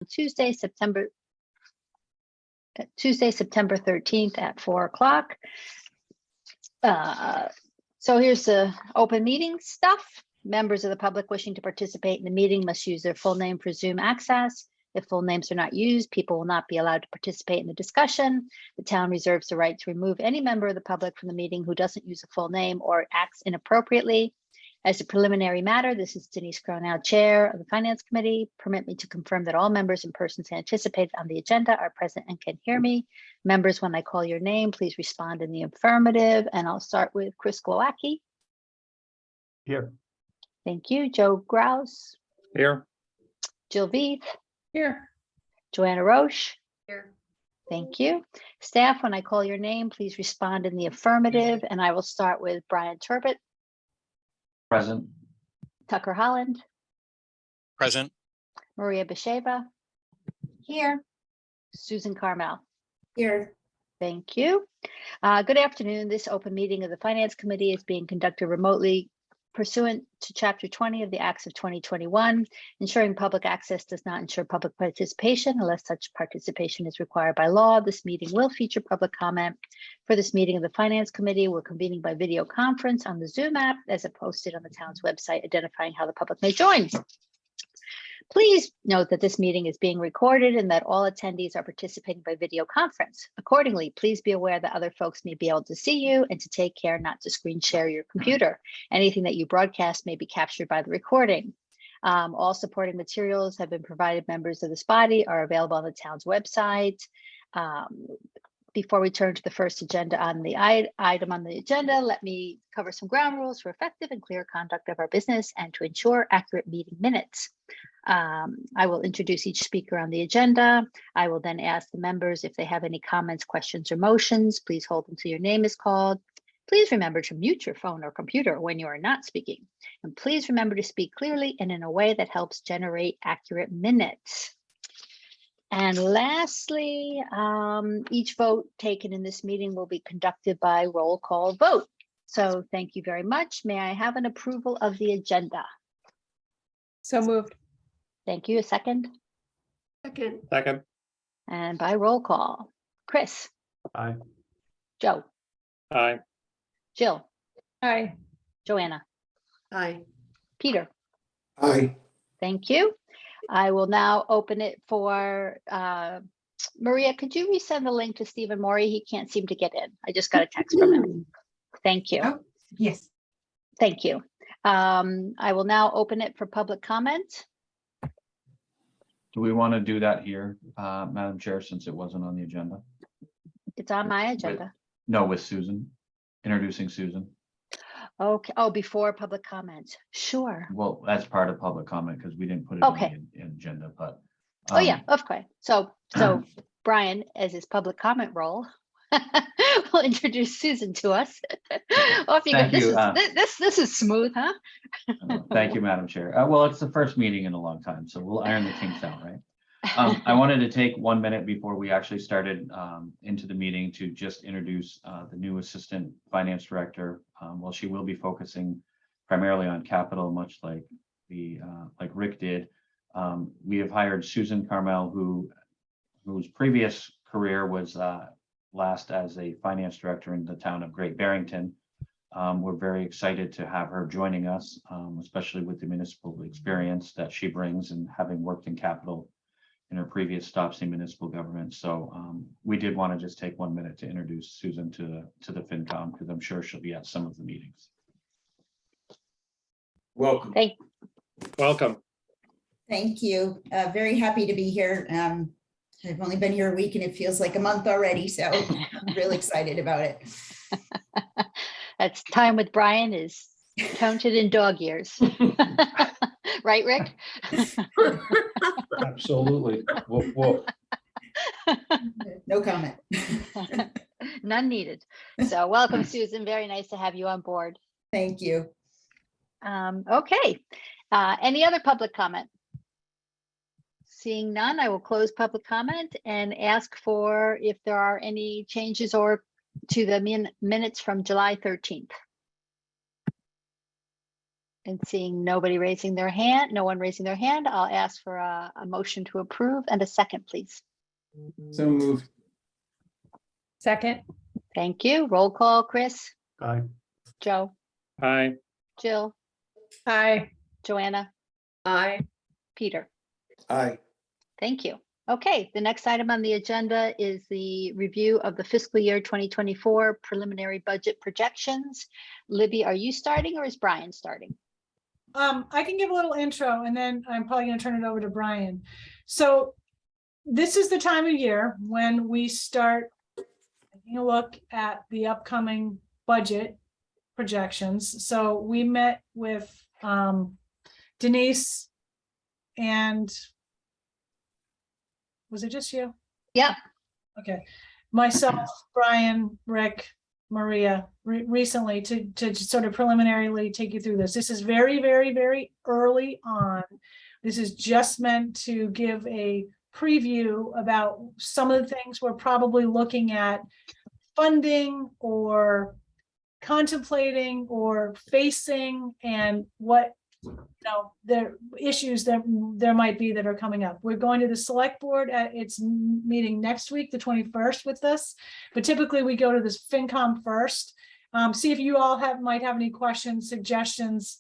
Tuesday, September 13th at 4 o'clock. So here's the open meeting stuff. Members of the public wishing to participate in the meeting must use their full name for Zoom access. If full names are not used, people will not be allowed to participate in the discussion. The town reserves the right to remove any member of the public from the meeting who doesn't use a full name or acts inappropriately. As a preliminary matter, this is Denise Cronow, Chair of the Finance Committee. Permit me to confirm that all members and persons anticipated on the agenda are present and can hear me. Members, when I call your name, please respond in the affirmative. And I'll start with Chris Glowacki. Here. Thank you. Joe Grouse. Here. Jill Veith. Here. Joanna Roche. Here. Thank you. Staff, when I call your name, please respond in the affirmative. And I will start with Brian Turbot. Present. Tucker Holland. Present. Maria Besheva. Here. Susan Carmel. Here. Thank you. Good afternoon. This open meeting of the Finance Committee is being conducted remotely pursuant to Chapter 20 of the Acts of 2021. Ensuring public access does not ensure public participation unless such participation is required by law. This meeting will feature public comment. For this meeting of the Finance Committee, we're convening by video conference on the Zoom app as posted on the town's website, identifying how the public may join. Please note that this meeting is being recorded and that all attendees are participating by video conference. Accordingly, please be aware that other folks may be able to see you and to take care not to screen share your computer. Anything that you broadcast may be captured by the recording. All supporting materials have been provided. Members of this body are available on the town's website. Before we turn to the first agenda on the item on the agenda, let me cover some ground rules for effective and clear conduct of our business and to ensure accurate meeting minutes. I will introduce each speaker on the agenda. I will then ask the members if they have any comments, questions, or motions. Please hold until your name is called. Please remember to mute your phone or computer when you are not speaking. And please remember to speak clearly and in a way that helps generate accurate minutes. And lastly, each vote taken in this meeting will be conducted by roll call vote. So thank you very much. May I have an approval of the agenda? So moved. Thank you. A second? Second. Second. And by roll call, Chris. Aye. Joe. Aye. Jill. Aye. Joanna. Aye. Peter. Aye. Thank you. I will now open it for Maria. Could you resend the link to Stephen Morey? He can't seem to get in. I just got a text from him. Thank you. Oh, yes. Thank you. I will now open it for public comment. Do we want to do that here, Madam Chair, since it wasn't on the agenda? It's on my agenda. No, with Susan, introducing Susan. Okay. Oh, before public comment. Sure. Well, that's part of public comment because we didn't put it Okay. on the agenda, but. Oh, yeah, okay. So Brian, as his public comment role, will introduce Susan to us. Off you go. Thank you, This is smooth, huh? Thank you, Madam Chair. Well, it's the first meeting in a long time, so we'll iron the kinks out, right? I wanted to take 1 minute before we actually started into the meeting to just introduce the new Assistant Finance Director. Well, she will be focusing primarily on capital, much like like Rick did. We have hired Susan Carmel, whose previous career was last as a finance director in the town of Great Barrington. We're very excited to have her joining us, especially with the municipal experience that she brings and having worked in capital in her previous stops in municipal government. So we did want to just take 1 minute to introduce Susan to the FinCom, because I'm sure she'll be at some of the meetings. Welcome. Welcome. Thank you. Very happy to be here. I've only been here a week and it feels like a month already, so I'm really excited about it. That's time with Brian is counted in dog years. Right, Rick? Absolutely. Whoop, whoop. No comment. None needed. So welcome, Susan. Very nice to have you on board. Thank you. Okay. Any other public comment? Seeing none, I will close public comment and ask for if there are any changes or to the minutes from July 13th. And seeing nobody raising their hand, no one raising their hand, I'll ask for a motion to approve and a second, please. So moved. Second. Thank you. Roll call, Chris, Aye. Joe, Aye. Jill, Aye. Joanna, Aye. Peter. Aye. Thank you. Okay, the next item on the agenda is the review of the fiscal year 2024 preliminary budget projections. Libby, are you starting or is Brian starting? I can give a little intro and then I'm probably going to turn it over to Brian. So this is the time of year when we start taking a look at the upcoming budget projections. So we met with Denise and was it just you? Yeah. Okay. Myself, Brian, Rick, Maria, recently to sort of preliminarily take you through this. This is very, very, very early on. This is just meant to give a preview about some of the things we're probably looking at funding or contemplating or facing, and what the issues that there might be that are coming up. We're going to the select board at its meeting next week, the 21st, with this, but typically we go to this FinCom first. See if you all might have any questions, suggestions,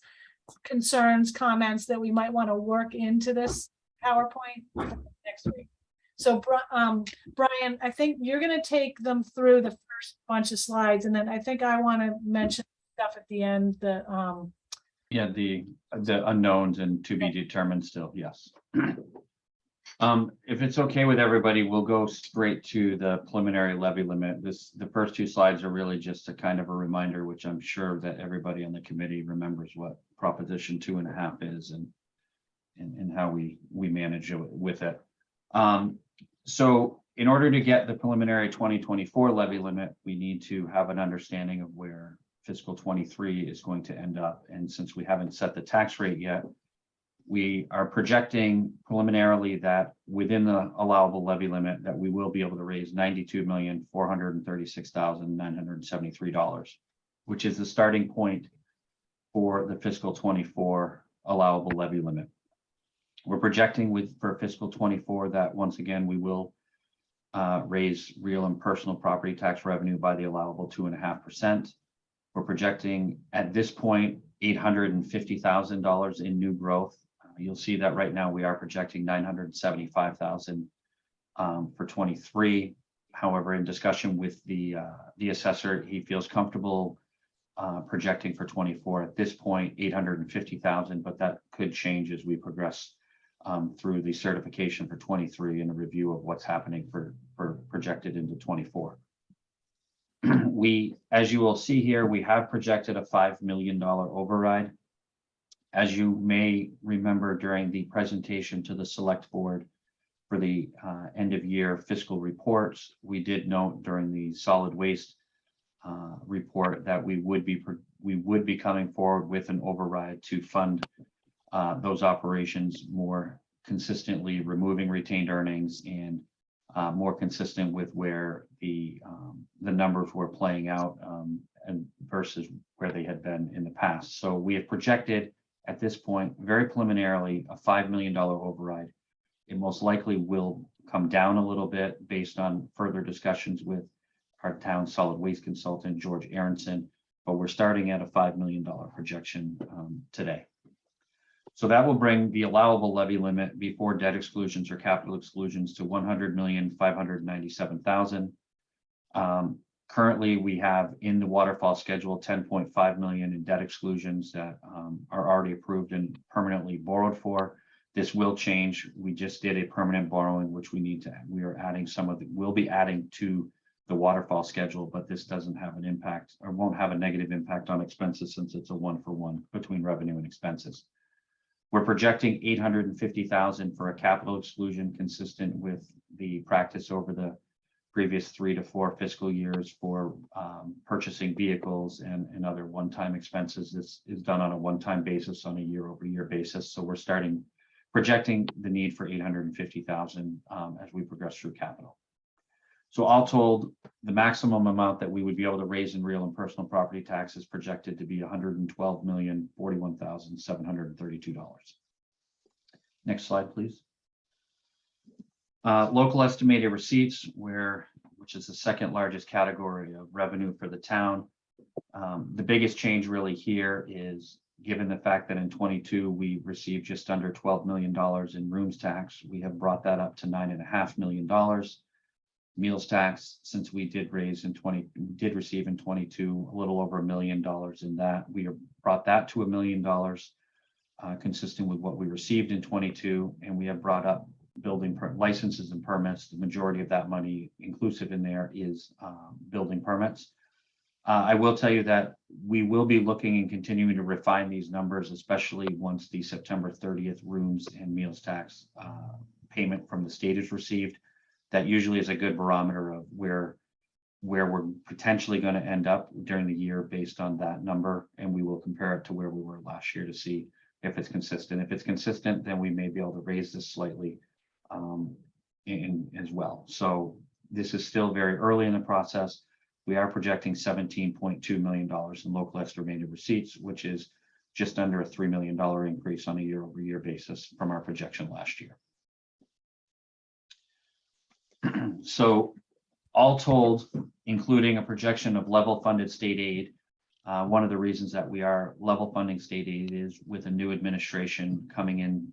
concerns, comments that we might want to work into this PowerPoint next week. So Brian, I think you're going to take them through the first bunch of slides, and then I think I want to mention stuff at the end that Yeah, the unknowns and to be determined still, yes. If it's okay with everybody, we'll go straight to the preliminary levy limit. The first two slides are really just a kind of a reminder, which I'm sure that everybody on the committee remembers what Proposition 2.5 is and how we manage it with it. So in order to get the preliminary 2024 levy limit, we need to have an understanding of where fiscal 23 is going to end up. And since we haven't set the tax rate yet, we are projecting preliminarily that within the allowable levy limit that we will be able to raise $92,436,973, which is the starting point for the fiscal 24 allowable levy limit. We're projecting for fiscal 24 that once again we will raise real and personal property tax revenue by the allowable 2.5%. We're projecting at this point $850,000 in new growth. You'll see that right now we are projecting $975,000 for 23. However, in discussion with the assessor, he feels comfortable projecting for 24 at this point $850,000, but that could change as we progress through the certification for 23 and a review of what's happening for projected into 24. As you will see here, we have projected a $5 million override. As you may remember during the presentation to the select board for the end of year fiscal reports, we did note during the solid waste report that we would be coming forward with an override to fund those operations more consistently, removing retained earnings and more consistent with where the numbers were playing out and versus where they had been in the past. So we have projected at this point, very preliminarily, a $5 million override. It most likely will come down a little bit based on further discussions with our town solid waste consultant, George Aronson, but we're starting at a $5 million projection today. So that will bring the allowable levy limit before debt exclusions or capital exclusions to $100,597,000. Currently, we have in the waterfall schedule $10.5 million in debt exclusions that are already approved and permanently borrowed for. This will change. We just did a permanent borrowing, which we are adding we'll be adding to the waterfall schedule, but this doesn't have an impact or won't have a negative impact on expenses since it's a 1-for-1 between revenue and expenses. We're projecting $850,000 for a capital exclusion consistent with the practice over the previous 3 to 4 fiscal years for purchasing vehicles and other one-time expenses. This is done on a one-time basis on a year-over-year basis. So we're projecting the need for $850,000 as we progress through capital. So all told, the maximum amount that we would be able to raise in real and personal property tax is projected to be $112,041,732. Next slide, please. Local estimated receipts, which is the second largest category of revenue for the town. The biggest change really here is, given the fact that in 22 we received just under $12 million in rooms tax, we have brought that up to $9.5 million. Meals tax, since we did receive in 22 a little over $1 million in that, we have brought that to $1 million, consistent with what we received in 22, and we have brought up building licenses and permits. The majority of that money inclusive in there is building permits. I will tell you that we will be looking and continuing to refine these numbers, especially once the September 30th rooms and meals tax payment from the state is received. That usually is a good barometer of where we're potentially going to end up during the year based on that number, and we will compare it to where we were last year to see if it's consistent. If it's consistent, then we may be able to raise this slightly as well. So this is still very early in the process. We are projecting $17.2 million in local estimated receipts, which is just under a $3 million increase on a year-over-year basis from our projection last year. So all told, including a projection of level funded state aid, one of the reasons that we are level funding state aid is with a new administration coming in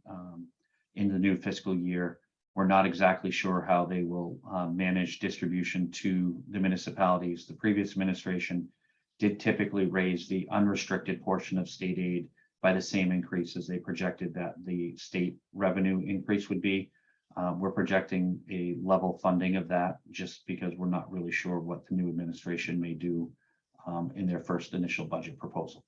the new fiscal year. We're not exactly sure how they will manage distribution to the municipalities. The previous administration did typically raise the unrestricted portion of state aid by the same increase as they projected that the state revenue increase would be. We're projecting a level funding of that just because we're not really sure what the new administration may do in their first initial budget proposal.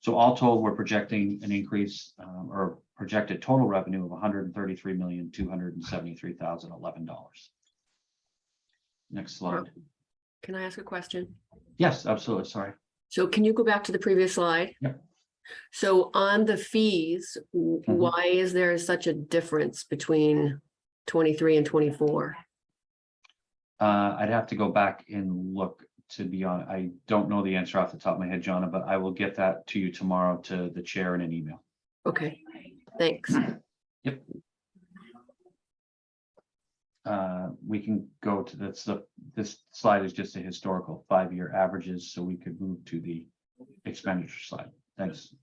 So all told, we're projecting an increase or projected total revenue of $133,273,011. Next slide. Can I ask a question? Yes, absolutely. Sorry. So can you go back to the previous slide? Yep. So on the fees, why is there such a difference between 23 and 24? I'd have to go back and look, to be honest. I don't know the answer off the top of my head, Jonna, but I will get that to you tomorrow to the chair in an email. Okay, thanks. Yep. We can go to this slide is just a historical 5-year averages, so we could move to the expenditure slide. Thanks.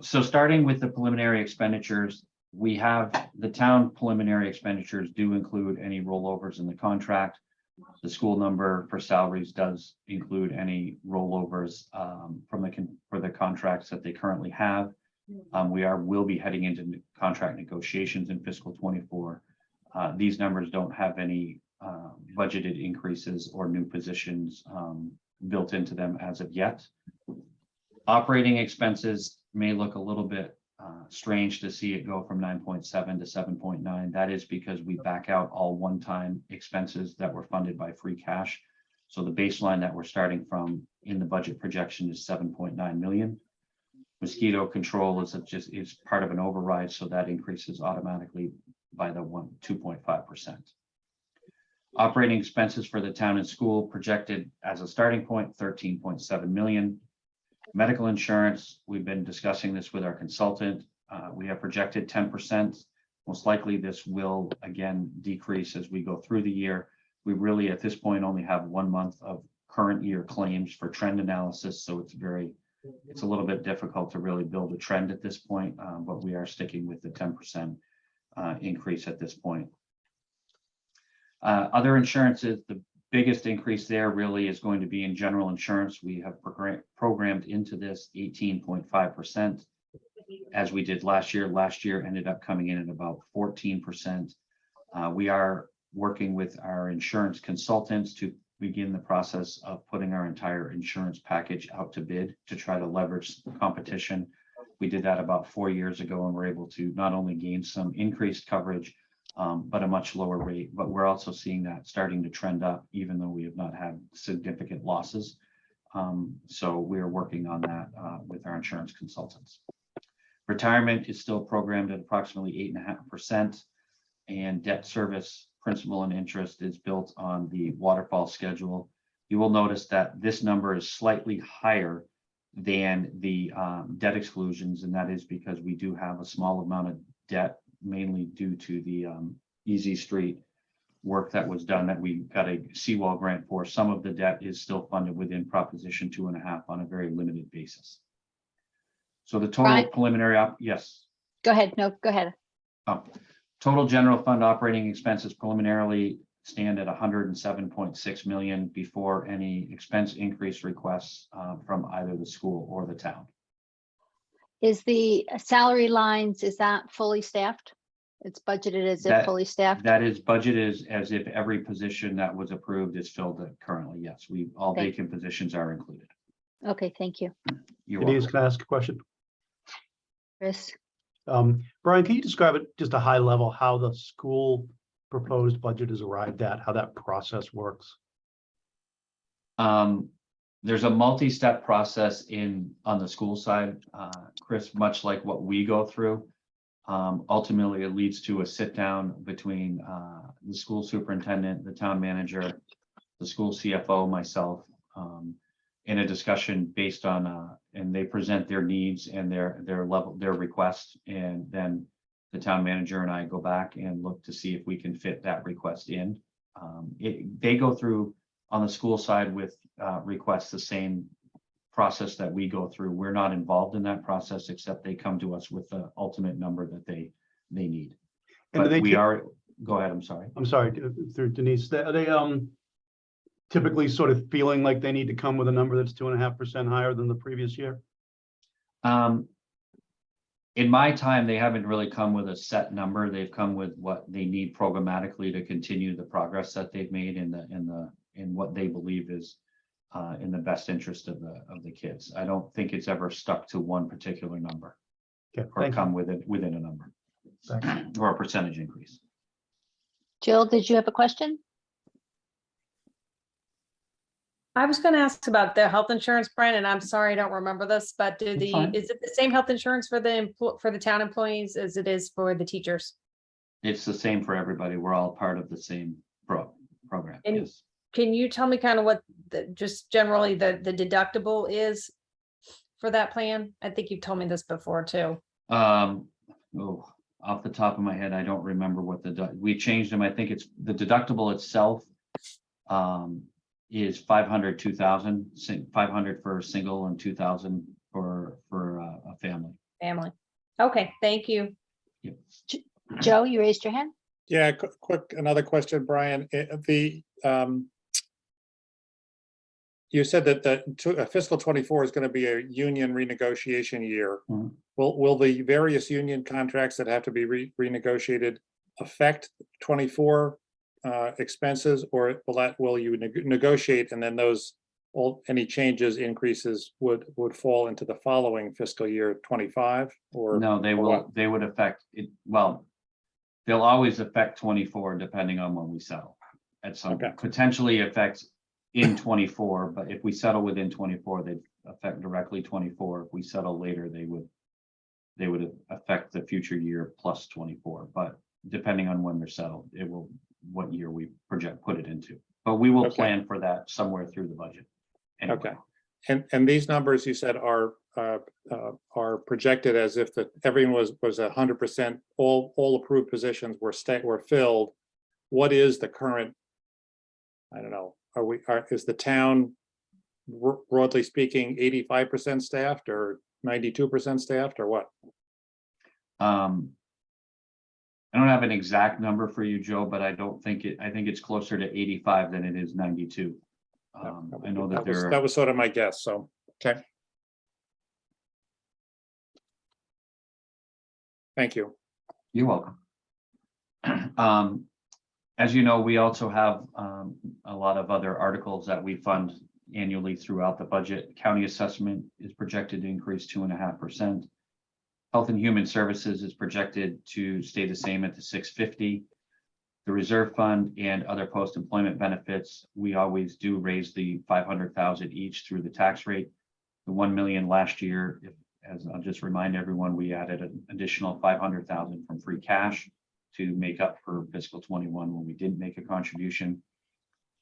So starting with the preliminary expenditures, we have the town preliminary expenditures do include any rollovers in the contract. The school number for salaries does include any rollovers for the contracts that they currently have. Will be heading into contract negotiations in fiscal 24. These numbers don't have any budgeted increases or new positions built into them as of yet. Operating expenses may look a little bit strange to see it go from 9.7 to 7.9. That is because we back out all one-time expenses that were funded by free cash. So the baseline that we're starting from in the budget projection is 7.9 million. Mosquito control is part of an override, so that increases automatically by the 2.5%. Operating expenses for the town and school projected as a starting point, 13.7 million. Medical insurance, we've been discussing this with our consultant. We have projected 10%. Most likely this will again decrease as we go through the year. We really at this point only have 1 month of current year claims for trend analysis, so it's a little bit difficult to really build a trend at this point, but we are sticking with the 10% increase at this point. Other insurances, the biggest increase there really is going to be in general insurance. We have programmed into this 18.5% as we did last year. Last year ended up coming in at about 14%. We are working with our insurance consultants to begin the process of putting our entire insurance package out to bid to try to leverage competition. We did that about 4 years ago and were able to not only gain some increased coverage, but a much lower rate. But we're also seeing that starting to trend up, even though we have not had significant losses. So we're working on that with our insurance consultants. Retirement is still programmed at approximately 8.5%, and debt service principal and interest is built on the waterfall schedule. You will notice that this number is slightly higher than the debt exclusions, and that is because we do have a small amount of debt, mainly due to the Easy Street work that was done that we got a seawall grant for. Some of the debt is still funded within Proposition 2.5 on a very limited basis. So the total Brian? preliminary, yes. Go ahead. No, go ahead. Total general fund operating expenses preliminarily stand at 107.6 million before any expense increase requests from either the school or the town. Is the salary lines, is that fully staffed? It's budgeted as if fully staffed? That is budgeted as if every position that was approved is filled currently. Yes, all Thank vacant positions are included. Okay, thank you. You're Denise, welcome. can I ask a question? Chris? Brian, can you describe it just a high level, how the school proposed budget is arrived at, how that process works? There's a multi-step process on the school side, Chris, much like what we go through. Ultimately, it leads to a sit down between the school superintendent, the town manager, the school CFO, myself, in a discussion based on, and they present their needs and their request, and then the town manager and I go back and look to see if we can fit that request in. They go through on the school side with requests the same process that we go through. We're not involved in that process, except they come to us with the ultimate number that they need. And But do they we are, go ahead, I'm sorry. I'm sorry, through Denise, are they typically sort of feeling like they need to come with a number that's 2.5% higher than the previous year? In my time, they haven't really come with a set number. They've come with what they need programmatically to continue the progress that they've made in what they believe is in the best interest of the kids. I don't think it's ever stuck to one particular number Okay, or thank you. come within a number Thanks. or a percentage increase. Jill, did you have a question? I was going to ask about the health insurance, Brian, and I'm sorry, I don't remember this, but That's fine. is it the same health insurance for the town employees as it is for the teachers? It's the same for everybody. We're all part of the same program. And Yes. Can you tell me kind of what just generally the deductible is for that plan? I think you've told me this before too. Off the top of my head, I don't remember what we changed them. I think it's the deductible itself is 500, 2,000, 500 for a single and 2,000 for a family. Family. Okay, thank you. Yep. Joe, you raised your hand? Yeah, quick, another question, Brian. You said that fiscal 24 is going to be a union renegotiation year. Mhm. Will the various union contracts that have to be renegotiated affect 24 expenses, or will you negotiate and then any changes, increases would fall into the following fiscal year 25? Or No, they would affect it. Well, they'll always affect 24 depending on when we settle. At some Okay. potentially affects in 24, but if we settle within 24, they'd affect directly 24. If we settle later, they would affect the future year plus 24. But depending on when they're settled, it will what year we put it into. But we will Okay. plan for that somewhere through the budget. Anyway. Okay. And these numbers you said are projected as if everyone was 100%, all approved positions were filled. What is the current? I don't know. Is the town broadly speaking 85% staffed or 92% staffed or what? I don't have an exact number for you, Joe, but I think it's closer to 85 than it is 92. I know that that was sort of my guess. So, okay. Thank you. You're welcome. As you know, we also have a lot of other articles that we fund annually throughout the budget. County assessment is projected to increase 2.5%. Health and Human Services is projected to stay the same at the 650. The reserve fund and other post-employment benefits, we always do raise the 500,000 each through the tax rate. The 1 million last year, as I'll just remind everyone, we added an additional 500,000 from free cash. to make up for fiscal 21 when we didn't make a contribution.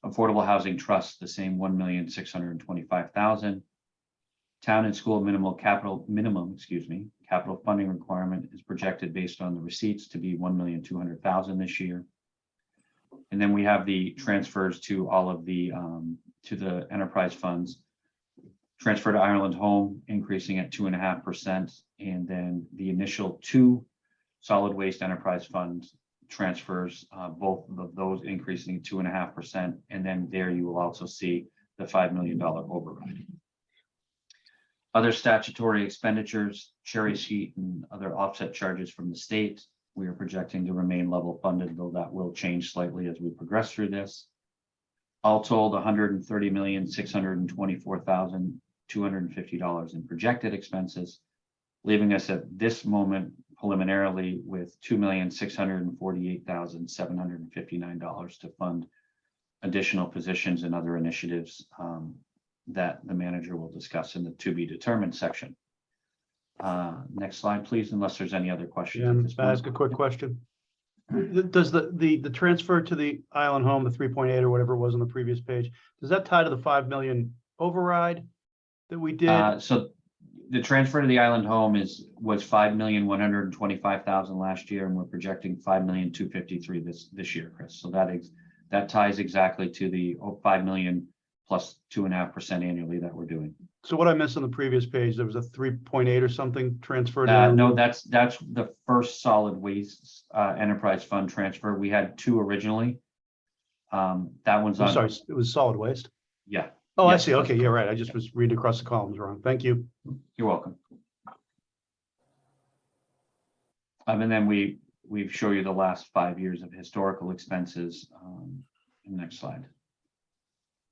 Affordable Housing Trust, the same 1,625,000. Town and school capital funding requirement is projected based on the receipts to be 1,200,000 this year. And then we have the transfers to all of the to the enterprise funds. Transfer to Ireland Home increasing at 2.5%, and then the initial 2 solid waste enterprise funds transfers, both of those increasing 2.5%, and then there you will also see the $5 million override. Other statutory expenditures, cherry sheet and other offset charges from the state, we are projecting to remain level funded, though that will change slightly as we progress through this. All told, $130,624,250 in projected expenses, leaving us at this moment preliminarily with $2,648,759 to fund additional positions and other initiatives that the manager will discuss in the to be determined section. Next slide, please, unless there's any other questions. at this Can I ask a point. quick question? Does the transfer to the Island Home, the 3.8 or whatever it was on the previous page, does that tie to the 5 million override that we did? So the transfer to the Island Home was 5,125,000 last year, and we're projecting 5,253,000 this year, Chris. So that ties exactly to the 5 million plus 2.5% annually that we're doing. So what I missed on the previous page, there was a 3.8 or something transferred. No, that's the first solid waste enterprise fund transfer. We had 2 originally. That one's I'm on. sorry, it was solid waste. Yeah. Oh, I Yes, see. that's Okay, you're right. I just was reading across the columns wrong. Thank you. You're welcome. And then we show you the last 5 years of historical expenses. Next slide.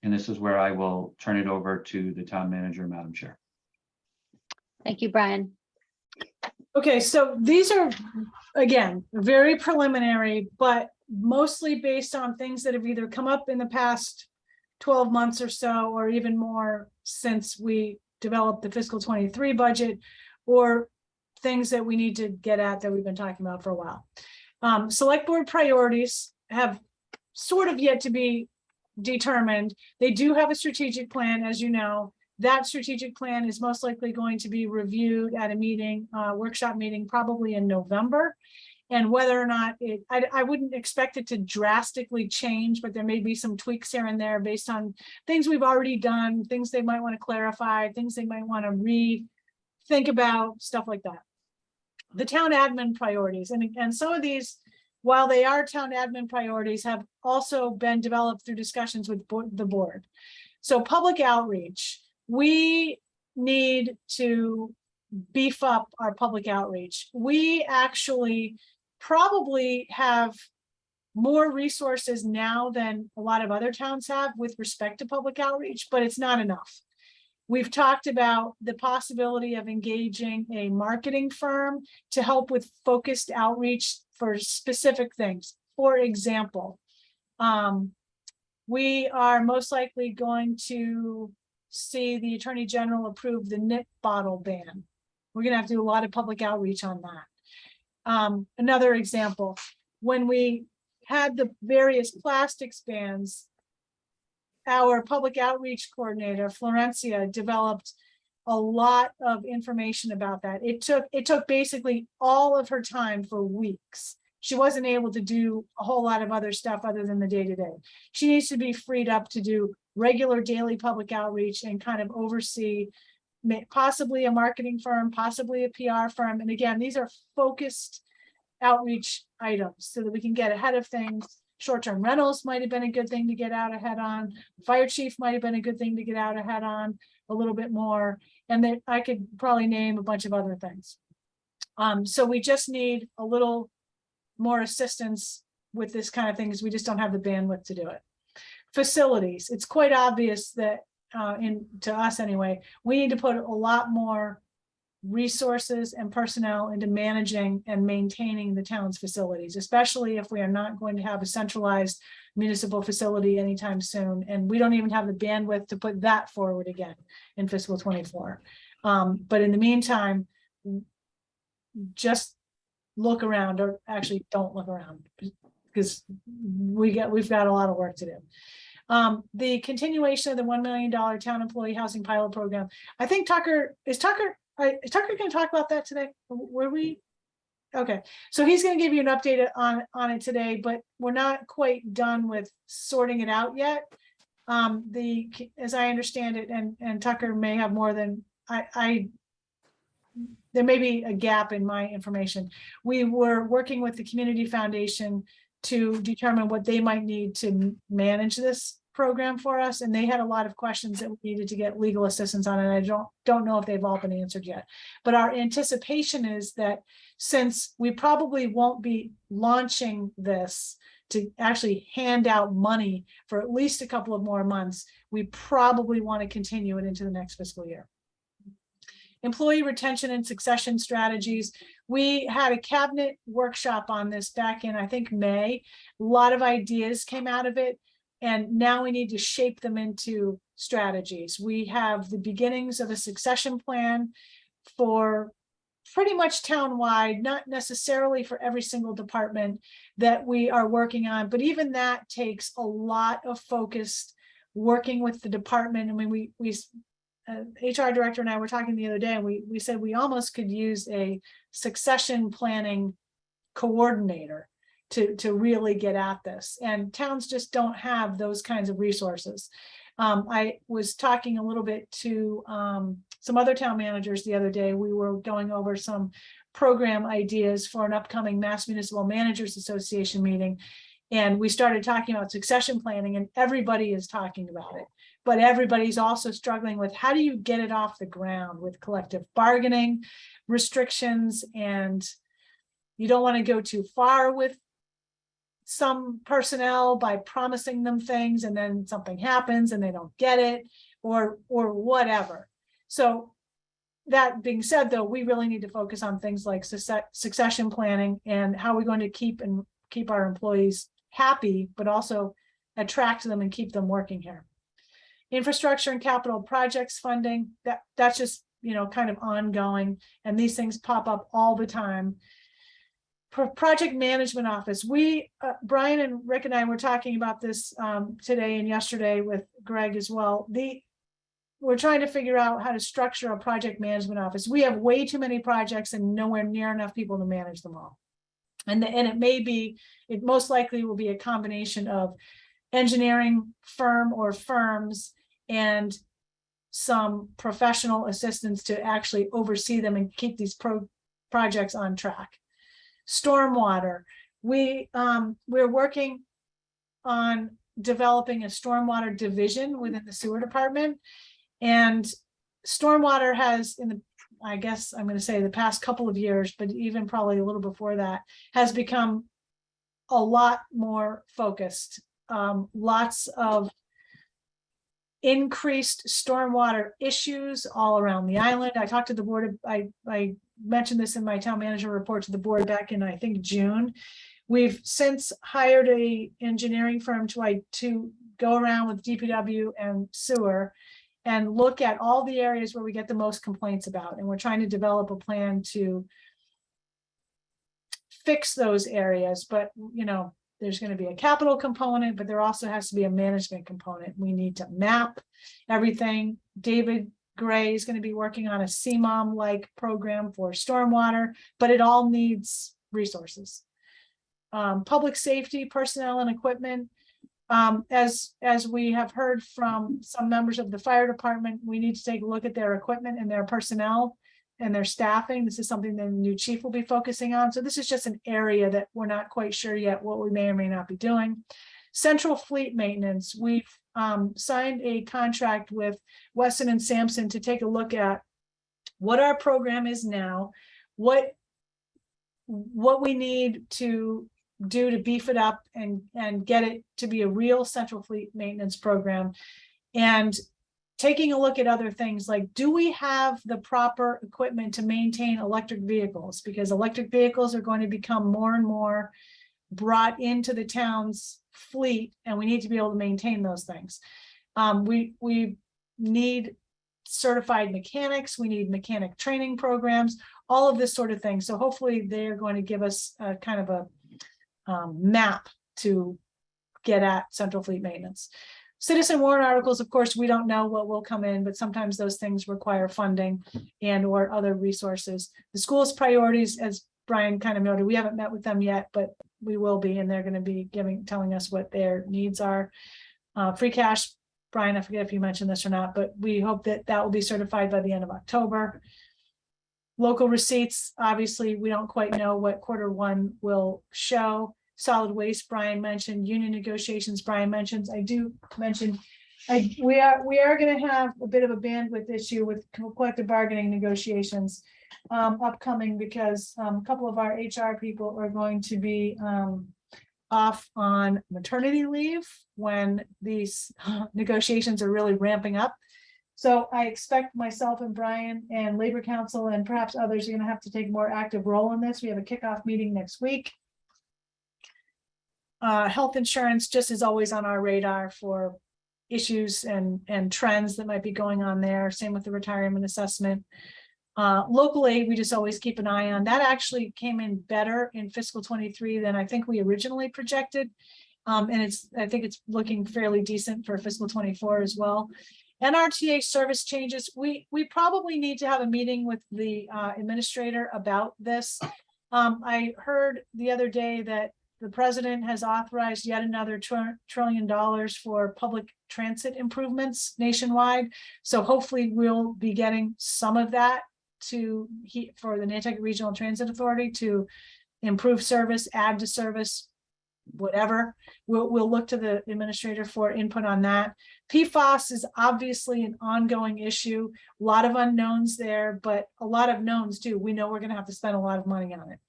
And this is where I will turn it over to the town manager, Madam Chair. Thank you, Brian. Okay, so these are, again, very preliminary, but mostly based on things that have either come up in the past 12 months or so, or even more since we developed the fiscal 23 budget, or things that we need to get at that we've been talking about for a while. Select board priorities have sort of yet to be determined. They do have a strategic plan, as you know. That strategic plan is most likely going to be reviewed at a meeting, workshop meeting, probably in November. And whether or not I wouldn't expect it to drastically change, but there may be some tweaks here and there based on things we've already done, things they might want to clarify, things they might want to rethink about, stuff like that. The town admin priorities, and some of these, while they are town admin priorities, have also been developed through discussions with the board. So public outreach, we need to beef up our public outreach. We actually probably have more resources now than a lot of other towns have with respect to public outreach, but it's not enough. We've talked about the possibility of engaging a marketing firm to help with focused outreach for specific things. For example, we are most likely going to see the Attorney General approve the Nrta bottle ban. We're going to have to do a lot of public outreach on that. Another example, when we had the various plastics bans, our public outreach coordinator, Florencia, developed a lot of information about that. It took basically all of her time for weeks. She wasn't able to do a whole lot of other stuff other than the day-to-day. She needs to be freed up to do regular daily public outreach and kind of oversee possibly a marketing firm, possibly a PR firm. And again, these are focused outreach items so that we can get ahead of things. Short-term rentals might have been a good thing to get out ahead on. Fire chief might have been a good thing to get out ahead on a little bit more. And then I could probably name a bunch of other things. So we just need a little more assistance with this kind of thing because we just don't have the bandwidth to do it. Facilities, it's quite obvious that to us anyway, we need to put a lot more resources and personnel into managing and maintaining the town's facilities, especially if we are not going to have a centralized municipal facility anytime soon. And we don't even have the bandwidth to put that forward again in fiscal 24. But in the meantime, just look around, or actually don't look around, because we've got a lot of work to do. The continuation of the $1 million town employee housing pilot program. I think is Tucker going to talk about that today? Were we? Okay, so he's going to give you an update on it today, but we're not quite done with sorting it out yet. As I understand it, and Tucker may have more than there may be a gap in my information. We were working with the Community Foundation to determine what they might need to manage this program for us, and they had a lot of questions that we needed to get legal assistance on, and I don't know if they've all been answered yet. But our anticipation is that since we probably won't be launching this to actually hand out money for at least a couple of more months, we probably want to continue it into the next fiscal year. Employee retention and succession strategies. We had a cabinet workshop on this back in, I think, May. A lot of ideas came out of it, and now we need to shape them into strategies. We have the beginnings of a succession plan for pretty much town-wide, not necessarily for every single department that we are working on, but even that takes a lot of focused working with the department. I mean, HR director and I were talking the other day, and we said we almost could use a succession planning coordinator to really get at this, and towns just don't have those kinds of resources. I was talking a little bit to some other town managers the other day. We were going over some program ideas for an upcoming Mass Municipal Managers Association meeting, and we started talking about succession planning, and everybody is talking about it. But everybody's also struggling with, how do you get it off the ground with collective bargaining restrictions, and you don't want to go too far with some personnel by promising them things and then something happens and they don't get it, or whatever. So that being said, though, we really need to focus on things like succession planning and how we're going to keep our employees happy, but also attract them and keep them working here. Infrastructure and capital projects funding, that's just, kind of ongoing, and these things pop up all the time. Project management office. Brian and Rick and I were talking about this today and yesterday with Greg as well. We're trying to figure out how to structure a project management office. We have way too many projects and nowhere near enough people to manage them all. And it most likely will be a combination of engineering firm or firms and some professional assistants to actually oversee them and keep these projects on track. Stormwater. We're working on developing a stormwater division within the sewer department, and stormwater has, I guess I'm going to say the past couple of years, but even probably a little before that, has become a lot more focused. Lots of increased stormwater issues all around the island. I talked to the board. I mentioned this in my town manager report to the board back in, I think, June. We've since hired a engineering firm to go around with DPW and sewer and look at all the areas where we get the most complaints about. And we're trying to develop a plan to fix those areas. But, there's going to be a capital component, but there also has to be a management component. We need to map everything. David Gray is going to be working on a CMOM-like program for stormwater, but it all needs resources. Public safety, personnel and equipment. As we have heard from some members of the fire department, we need to take a look at their equipment and their personnel and their staffing. This is something the new chief will be focusing on. So this is just an area that we're not quite sure yet what we may or may not be doing. Central fleet maintenance. We've signed a contract with Weston and Sampson to take a look at what our program is now, what we need to do to beef it up and get it to be a real central fleet maintenance program, and taking a look at other things like, do we have the proper equipment to maintain electric vehicles? Because electric vehicles are going to become more and more brought into the town's fleet, and we need to be able to maintain those things. We need certified mechanics. We need mechanic training programs. all of this sort of thing. So hopefully they're going to give us a kind of a map to get at central fleet maintenance. Citizen warrant articles, of course, we don't know what will come in, but sometimes those things require funding and or other resources. The school's priorities, as Brian kind of noted, we haven't met with them yet, but we will be, and they're going to be telling us what their needs are. Free cash, Brian, I forget if you mentioned this or not, but we hope that that will be certified by the end of October. Local receipts, obviously, we don't quite know what Q1 will show. Solid waste, Brian mentioned. Union negotiations, Brian mentions. I do mention, we are going to have a bit of a bandwidth issue with collective bargaining negotiations upcoming, because a couple of our HR people are going to be off on maternity leave when these negotiations are really ramping up. So I expect myself and Brian and Labor Council and perhaps others are going to have to take a more active role in this. We have a kickoff meeting next week. Health insurance just is always on our radar for issues and trends that might be going on there. Same with the retirement assessment. Local aid, we just always keep an eye on. That actually came in better in fiscal 23 than I think we originally projected. And I think it's looking fairly decent for fiscal 24 as well. Nrta service changes, we probably need to have a meeting with the administrator about this. I heard the other day that the president has authorized yet another $1 trillion for public transit improvements nationwide. So hopefully we'll be getting some of that for the Nantucket Regional Transit Authority to improve service, add to service, whatever. We'll look to the administrator for input on that. PFAS is obviously an ongoing issue. A lot of unknowns there, but a lot of knowns too. We know we're going to have to spend a lot of money on it.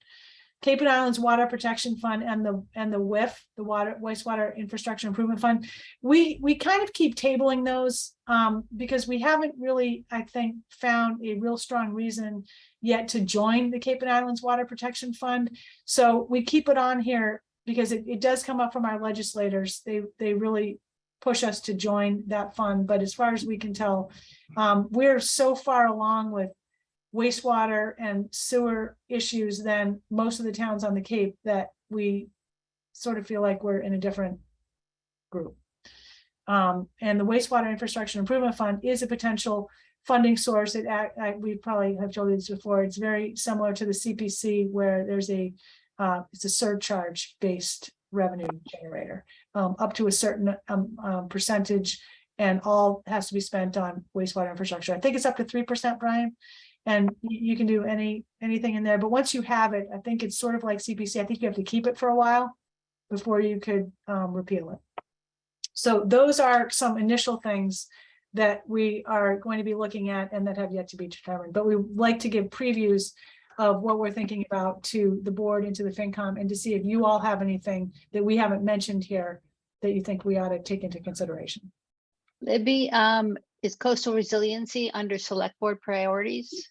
Cape and Islands Water Protection Fund and the WIF, the Wastewater Infrastructure Improvement Fund. We kind of keep tabling those because we haven't really, I think, found a real strong reason yet to join the Cape and Islands Water Protection Fund. So we keep it on here because it does come up from our legislators. They really push us to join that fund. But as far as we can tell, we're so far along with wastewater and sewer issues than most of the towns on the Cape that we sort of feel like we're in a different group. And the Wastewater Infrastructure Improvement Fund is a potential funding source. We probably have told you this before. It's very similar to the CPC, where there's it's a surcharge based revenue generator up to a certain percentage, and all has to be spent on wastewater infrastructure. I think it's up to 3%, Brian. And you can do anything in there, but once you have it, I think it's sort of like CPC. I think you have to keep it for a while before you could repeal it. So those are some initial things that we are going to be looking at and that have yet to be determined. But we like to give previews of what we're thinking about to the board and to the FinCom, and to see if you all have anything that we haven't mentioned here that you think we ought to take into consideration. Libby, is coastal resiliency under select board priorities?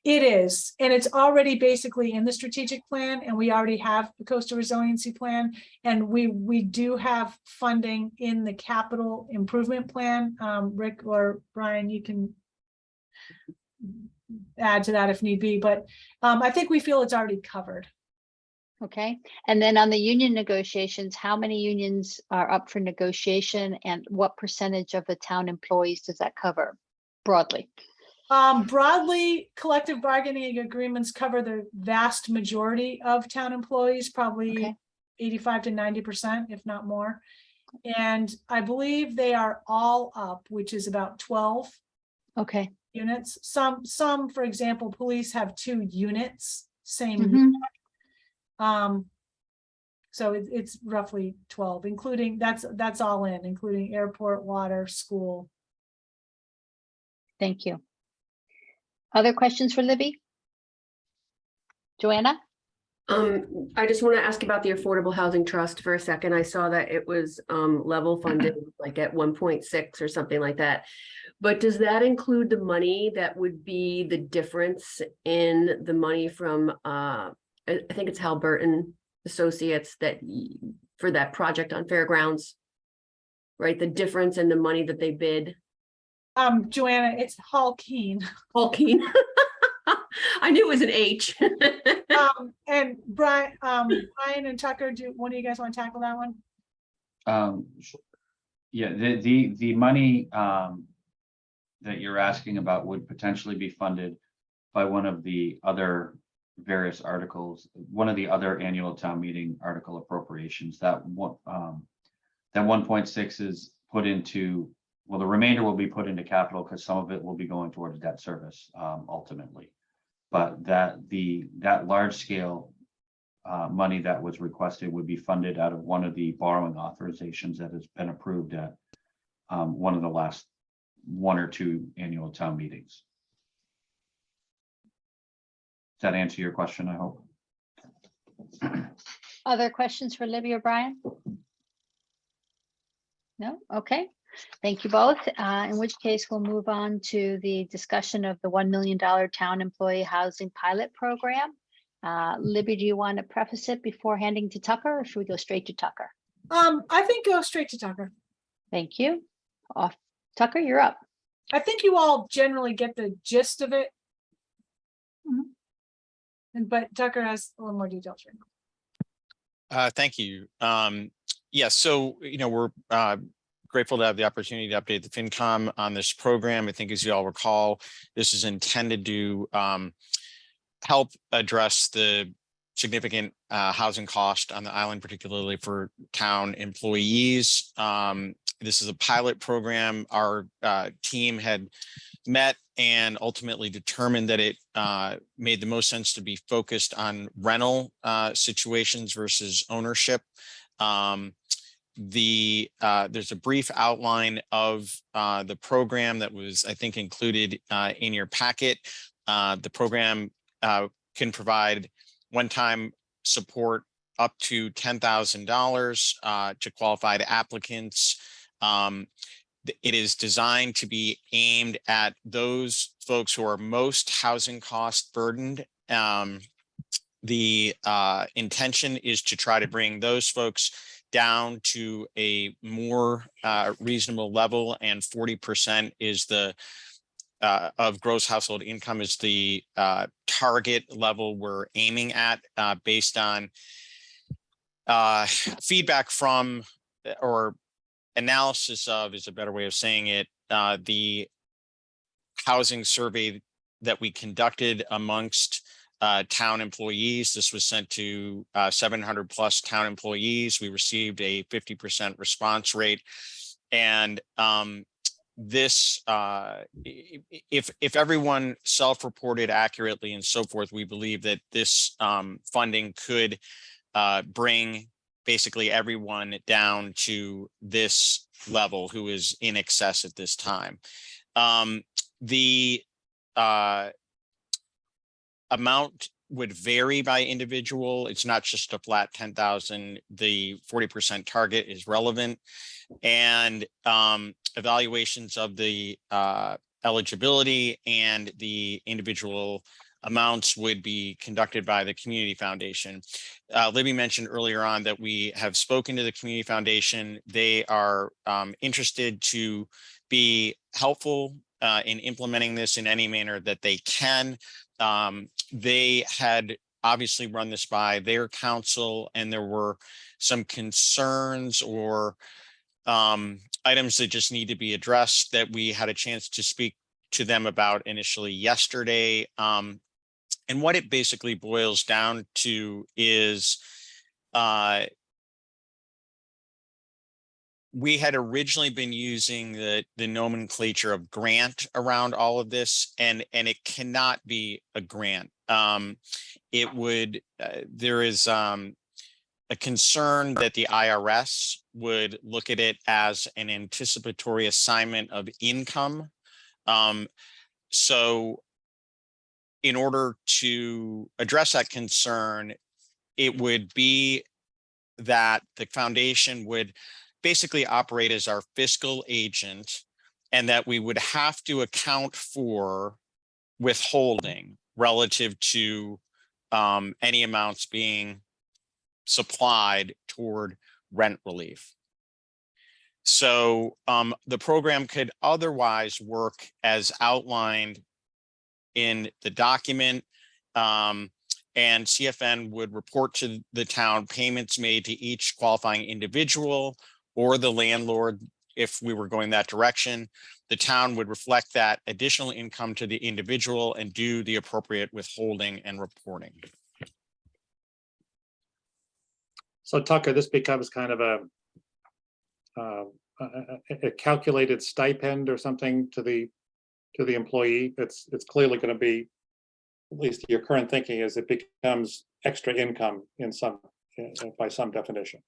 It is, and it's already basically in the strategic plan, and we already have the coastal resiliency plan, and we do have funding in the capital improvement plan. Rick or Brian, you can add to that if need be, but I think we feel it's already covered. Okay, and then on the union negotiations, how many unions are up for negotiation, and what percentage of the town employees does that cover broadly? Broadly, collective bargaining agreements cover the vast majority of town employees, probably 85 to 90%, if not more. And I believe they are all up, which is about 12 units. Some, for example, police have 2 units, same unit. So it's roughly 12, including that's all in, including airport, water, school. Thank you. Other questions for Libby? Joanna? I just want to ask about the Affordable Housing Trust for a second. I saw that it was level funded, like at 1.6 or something like that. But does that include the money that would be the difference in the money from I think it's Halliburton Associates for that project on Fairgrounds, right? The difference in the money that they bid. Joanna, it's Hall Keen. Hall Keen. I knew it was an H. And Brian and Tucker, do one of you guys want to tackle that one? Yeah, the money that you're asking about would potentially be funded by one of the other various articles, one of the other annual town meeting article appropriations. That 1.6 is put into, well, the remainder will be put into capital because some of it will be going towards debt service ultimately. But that large scale money that was requested would be funded out of one of the borrowing authorizations that has been approved at one of the last 1 or 2 annual town meetings. Does that answer your question, I hope? Other questions for Libby or Brian? No? Okay. Thank you both. In which case we'll move on to the discussion of the $1 million town employee housing pilot program. Libby, do you want to preface it before handing to Tucker, or should we go straight to Tucker? I think go straight to Tucker. Thank you. Off. Tucker, you're up. I think you all generally get the gist of it. But Tucker has a little more details. Thank you. Yeah, so, we're grateful to have the opportunity to update the FinCom on this program. I think, as you all recall, this is intended to help address the significant housing cost on the island, particularly for town employees. This is a pilot program. Our team had met and ultimately determined that it made the most sense to be focused on rental situations versus ownership. There's a brief outline of the program that was, I think, included in your packet. The program can provide one-time support up to $10,000 to qualified applicants. It is designed to be aimed at those folks who are most housing cost burdened. The intention is to try to bring those folks down to a more reasonable level, and 40% is the of gross household income is the target level we're aiming at, based on feedback from, or analysis of is a better way of saying it, the housing survey that we conducted amongst town employees. This was sent to 700 plus town employees. We received a 50% response rate. And this, if everyone self-reported accurately and so forth, we believe that this funding could bring basically everyone down to this level who is in excess at this time. The amount would vary by individual. It's not just a flat 10,000. The 40% target is relevant, and evaluations of the eligibility and the individual amounts would be conducted by the Community Foundation. Libby mentioned earlier on that we have spoken to the Community Foundation. They are interested to be helpful in implementing this in any manner that they can. They had obviously run this by their council, and there were some concerns or items that just need to be addressed that we had a chance to speak to them about initially yesterday. And what it basically boils down to is we had originally been using the nomenclature of grant around all of this, and it cannot be a grant. It would, there is a concern that the IRS would look at it as an anticipatory assignment of income. So in order to address that concern, it would be that the foundation would basically operate as our fiscal agent, and that we would have to account for withholding relative to any amounts being supplied toward rent relief. So the program could otherwise work as outlined in the document. And CFN would report to the town payments made to each qualifying individual or the landlord. If we were going that direction, the town would reflect that additional income to the individual and do the appropriate withholding and reporting. So Tucker, this becomes kind of a calculated stipend or something to the employee. It's clearly going to be, at least your current thinking is, it becomes extra income in by some definition.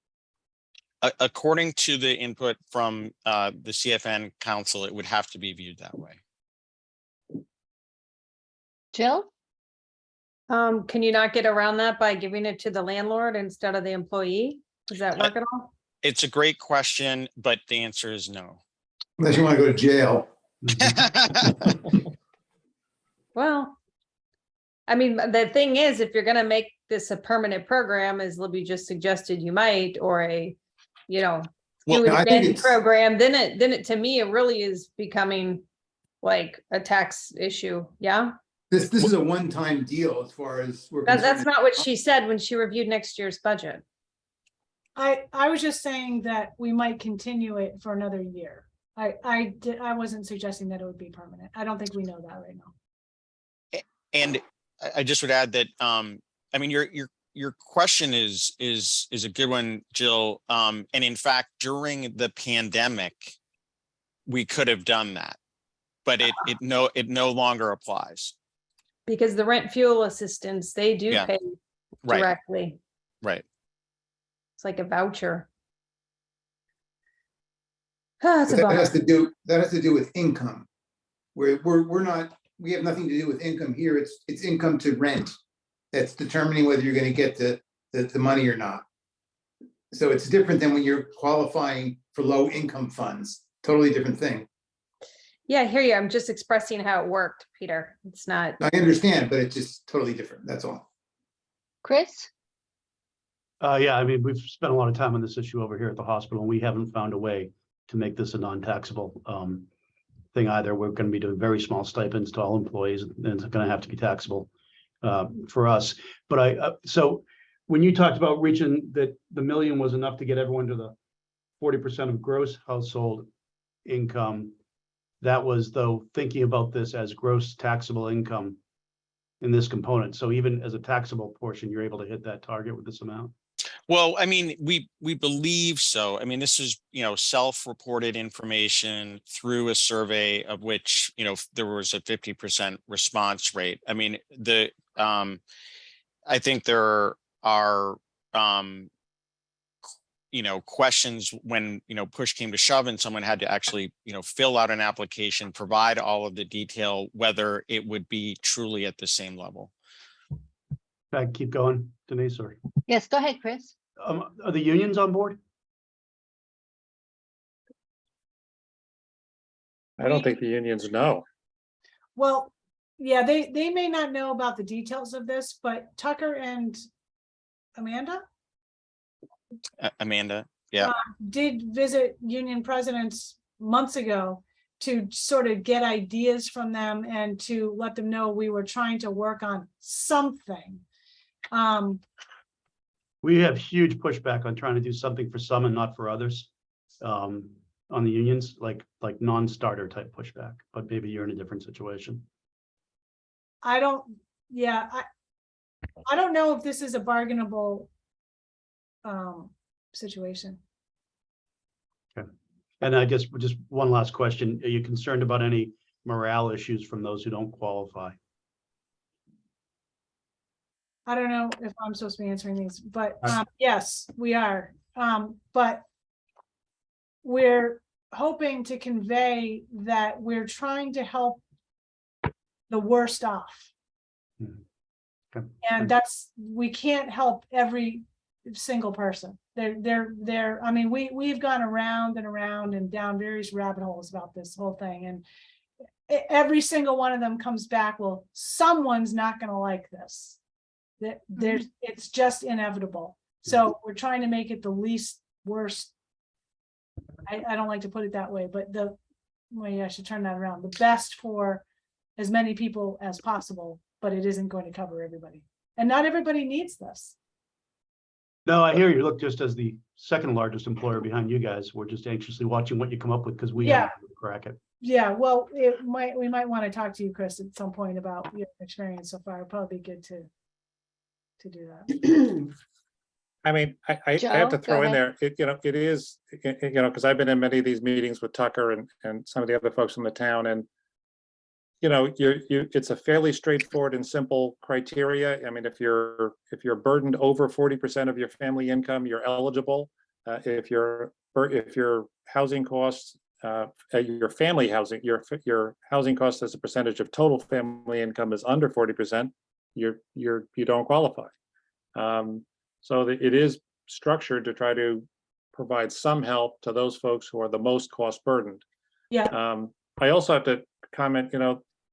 According to the input from the CFN council, it would have to be viewed that way. Jill? Can you not get around that by giving it to the landlord instead of the employee? Does that work at all? It's a great question, but the answer is no. Unless you want to go to jail. Well, I mean, the thing is, if you're gonna make this a permanent program, as Libby just suggested, you might, or a, Well, do it I think again it's- program, then it, to me, it really is becoming like a tax issue. Yeah, This is a one-time deal as far as we're that's concerned. not what she said when she reviewed next year's budget. I was just saying that we might continue it for another year. I wasn't suggesting that it would be permanent. I don't think we know that right now. And I just would add that, I mean, your question is a good one, Jill. And in fact, during the pandemic, we could have done that, but it no longer applies. Because the rent fuel assistance, they do Yeah. pay Right, directly. right. It's like a voucher. Ah, it's a That bummer. has to do with income. We have nothing to do with income here. It's income to rent. That's determining whether you're going to get the money or not. So it's different than when you're qualifying for low income funds. Totally different thing. Yeah, I hear you. I'm just expressing how it worked, Peter. It's not. I understand, but it's just totally different. That's all. Chris? Yeah, I mean, we've spent a lot of time on this issue over here at the hospital, and we haven't found a way to make this a non-taxable thing either. We're going to be doing very small stipends to all employees, and it's going to have to be taxable for us. But so when you talked about reaching that the million was enough to get everyone to the 40% of gross household income, that was though thinking about this as gross taxable income in this component. So even as a taxable portion, you're able to hit that target with this amount. Well, I mean, we believe so. I mean, this is, self-reported information through a survey of which, there was a 50% response rate. I mean, I think there are, questions when, push came to shove and someone had to actually, fill out an application, provide all of the detail, whether it would be truly at the same level. I keep going, Denise, or Yes, go ahead, Chris. are the unions on board? I don't think the unions know. Well, yeah, they may not know about the details of this, but Tucker and Amanda Amanda, yeah. did visit union presidents months ago to sort of get ideas from them and to let them know we were trying to work on something. We have huge pushback on trying to do something for some and not for others. On the unions, like non-starter type pushback, but maybe you're in a different situation. I don't know if this is a bargainable situation. And I guess just one last question. Are you concerned about any morale issues from those who don't qualify? I don't know if I'm supposed to be answering these, but yes, we are. But we're hoping to convey that we're trying to help the worst off. Okay. And we can't help every single person. I mean, we've gone around and around and down various rabbit holes about this whole thing. And every single one of them comes back, well, someone's not going to like this. It's just inevitable. So we're trying to make it the least worst. I don't like to put it that way, but I should turn that around. The best for as many people as possible. but it isn't going to cover everybody. And not everybody needs this. No, I hear you. Look, just as the second largest employer behind you guys, we're just anxiously watching what you come up with because we Yeah. haven't been able to crack it. Yeah, well, we might want to talk to you, Chris, at some point about your experience so far. It'd probably be good to do that. I mean, I have Joe, to go throw in ahead. there, it is, because I've been in many of these meetings with Tucker and some of the other folks in the town, and it's a fairly straightforward and simple criteria. I mean, if you're burdened over 40% of your family income, you're eligible. If your housing costs, your family housing, your housing costs as a percentage of total family income is under 40%, you don't qualify. So it is structured to try to provide some help to those folks who are the most cost burdened. Yeah, I also have to comment,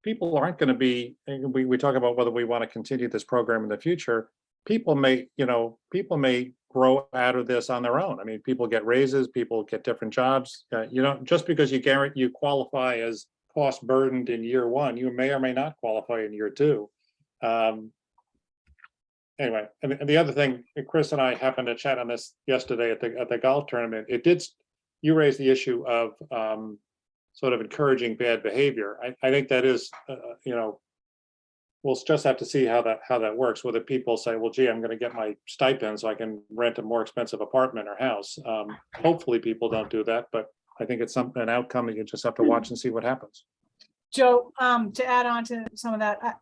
people aren't going to be, we talk about whether we want to continue this program in the future. People may grow out of this on their own. I mean, people get raises, people get different jobs. Just because you qualify as cost burdened in year one, you may or may not qualify in year two. Anyway, and the other thing, Chris and I happened to chat on this yesterday at the golf tournament. You raised the issue of sort of encouraging bad behavior. I think that is, we'll just have to see how that works. Whether people say, well, gee, I'm going to get my stipend so I can rent a more expensive apartment or house. Hopefully people don't do that, but I think it's an outcome that you just have to watch and see what happens. Joe, to add on to some of that,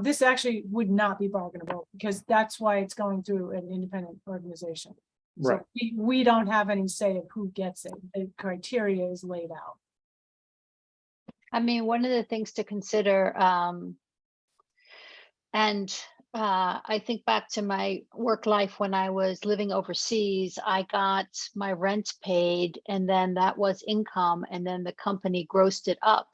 this actually would not be bargainable because that's why it's going through an independent organization. Right. So we don't have any say of who gets it. The criteria is laid out. I mean, one of the things to consider, I think back to my work life when I was living overseas, I got my rent paid and then that was income, and then the company grossed it up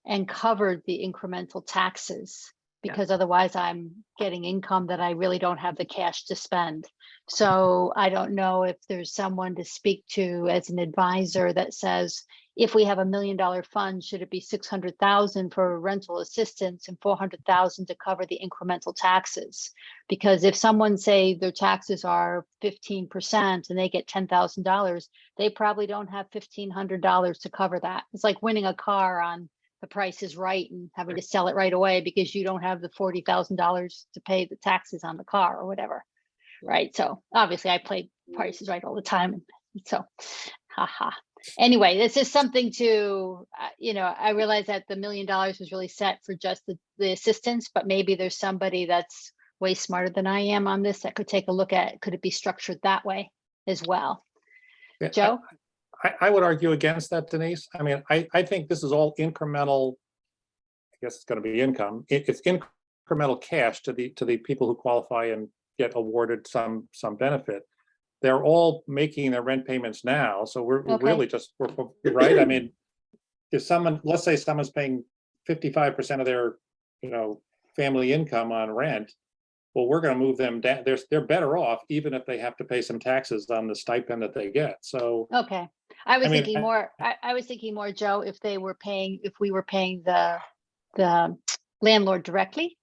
and covered the incremental taxes, because otherwise I'm getting income that I really don't have the cash to spend. So I don't know if there's someone to speak to as an advisor that says, if we have $1 million fund, should it be 600,000 for rental assistance and 400,000 to cover the incremental taxes? Because if someone say their taxes are 15% and they get $10,000, they probably don't have $1,500 to cover that. It's like winning a car on The Price is Right and having to sell it right away because you don't have the $40,000 to pay the taxes on the car or whatever. Right. So obviously I play Price is Right all the time. So, haha. Anyway, this is something to, I realize that the $1 million was really set for just the assistance, but maybe there's somebody that's way smarter than I am on this that could take a look at it. Could it be structured that way as well? Yeah, Joe? I would argue against that, Denise. I mean, I think this is all incremental. I guess it's going to be income. It's incremental cash to the people who qualify and get awarded some benefit. They're all making their rent payments now, so we're really just we're right. I mean, if let's say someone's paying 55% of their family income on rent, well, we're going to move them down. They're better off even if they have to pay some taxes on the stipend that they get. So okay, I was thinking more, Joe, if we were paying the landlord directly,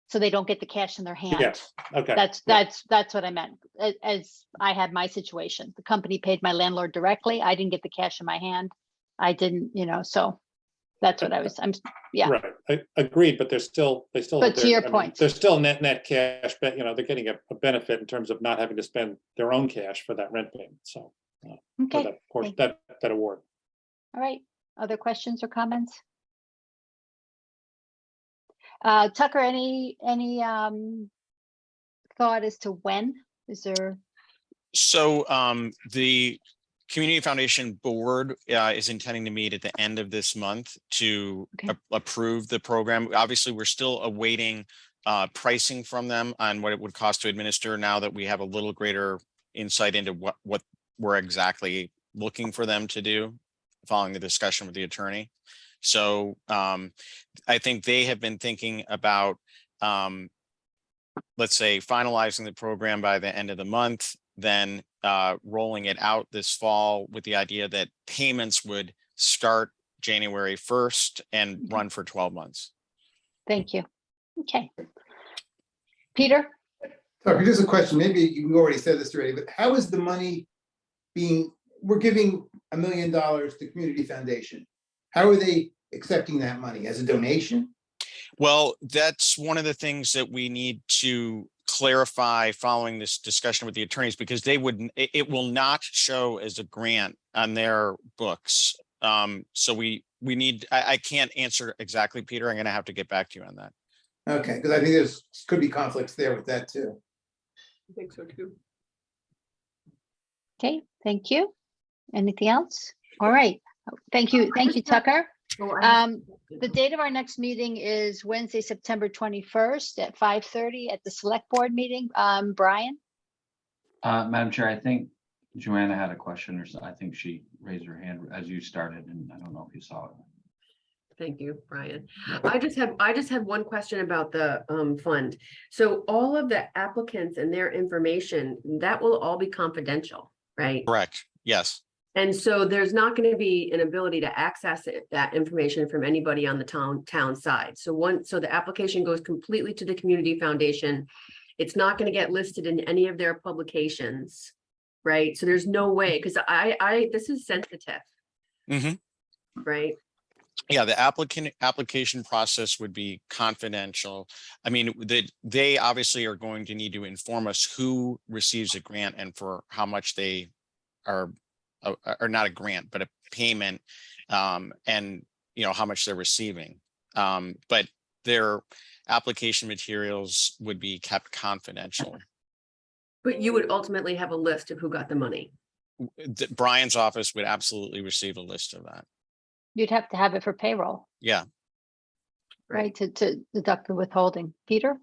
so they don't get the cash in their hand. yes, okay, That's what I meant. As I had my situation, the company paid my landlord directly. I didn't get the cash in my hand. I didn't, so that's what right. I agreed, but they still. But to your point, there's still net cash, but they're getting a benefit in terms of not having to spend their own cash for that rent payment. So okay. that award. All right. Other questions or comments? Tucker, any thought as to when? Is there? So the Community Foundation Board is intending to meet at the end of this month to approve the program. Obviously, we're still awaiting pricing from them on what it would cost to administer now that we have a little greater insight into what we're exactly looking for them to do following the discussion with the attorney. So I think they have been thinking about, let's say, finalizing the program by the end of the month, then rolling it out this fall with the idea that payments would start January 1st and run for 12 months. Thank you. Okay. Peter? Tucker, just a question, maybe you already said this already, but how is the money we're giving $1 million to Community Foundation. How are they accepting that money? As a donation? Well, that's one of the things that we need to clarify following this discussion with the attorneys, because it will not show as a grant on their books. So we need, I can't answer exactly, Peter. I'm going to have to get back to you on that. Okay, because I think could be conflicts there with that too. I think so too. Okay, thank you. Anything else? All right. Thank you, Tucker. The date of our next meeting is Wednesday, September 21st at 5:30 at the Select Board meeting. Brian? Madam Chair, I think Joanna had a question, or I think she raised her hand as you started, and I don't know if you saw it. Thank you, Brian. I just have one question about the fund. So all of the applicants and their information, that will all be confidential, right? Correct. Yes. And so there's not going to be an ability to access that information from anybody on the town side. So the application goes completely to the Community Foundation. It's not going to get listed in any of their publications, right? So there's no way, because this is sensitive, right? Yeah, the application process would be confidential. I mean, they obviously are going to need to inform us who receives a grant and for how much they are not a grant, but a payment, and how much they're receiving. But their application materials would be kept confidential. But you would ultimately have a list of who got the money. Brian's office would absolutely receive a list of that. You'd have to have it for payroll, Yeah. right? To deduct the withholding. Peter?